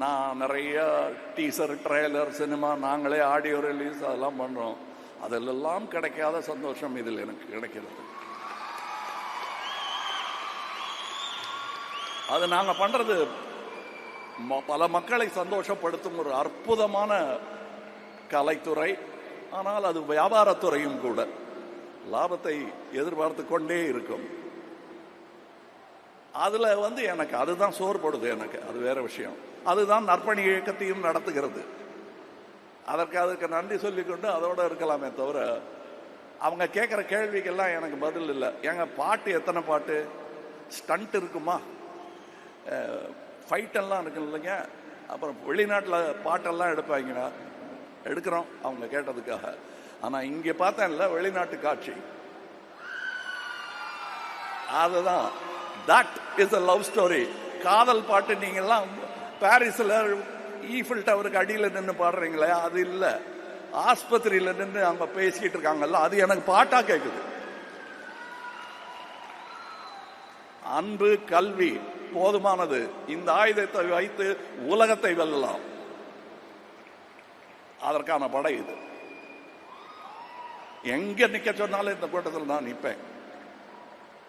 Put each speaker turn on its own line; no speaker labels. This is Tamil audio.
நான் நிறைய டீசர், ட்ரெய்லர், சினிமா, நாங்களே ஆடியோ ரிலீஸ் அதெல்லாம் பண்ணுறோம். அதிலெல்லாம் கிடைக்காத சந்தோஷம் இதில் எனக்கு கிடைக்கிறது. அது நாங்கள் பண்ணுறது பல மக்களை சந்தோஷப்படுத்தும் ஒரு அற்புதமான கலைத்துறை. ஆனால் அது வியாபாரத்துறையும் கூட. லாபத்தை எதிர்பார்த்து கொண்டே இருக்கும். அதுல எனக்கு அதுதான் சோர்படுது. எனக்கு அது வேற விஷயம். அதுதான் நற்பணி இயக்கத்தையும் நடத்துகிறது. அதற்கு நன்றி சொல்லிக்கொண்டு அதோட இருக்கலாமே தவிர, அவங்க கேட்குற கேள்விக்கெல்லாம் எனக்கு பதில் இல்லை. எங்க பாட்டு எத்தனை பாட்டு, ஸ்டண்ட் இருக்குமா, ஃபைட்டெல்லாம் இருக்கு இல்லைங்க. அப்புறம் வெளிநாட்டில் பாட்டெல்லாம் எடுப்பாங்க, எடுக்கிறோம் அவங்க கேட்டதுக்காக. ஆனால் இங்கே பார்த்தேன்ல வெளிநாட்டு காட்சி, அதுதான் that is a love story. காதல் பாட்டு நீங்கள்லாம் பாரிஸில் ஈஃபில் டவருக்கு அடியில் நின்று பாடுறீங்களே, அது இல்லை. ஆஸ்பத்திரியில் நின்று அவங்க பேசிக்கிட்டு இருக்காங்கல்ல, அது எனக்கு பாட்டா கேட்குது. அன்பு, கல்வி போதுமானது. இந்த ஆயுதத்தை வைத்து உலகத்தை வெல்லலாம். அதற்கான படை இது. எங்க நிக்க சொன்னாலும் இந்த கூட்டத்தில் நான் நிற்பேன்.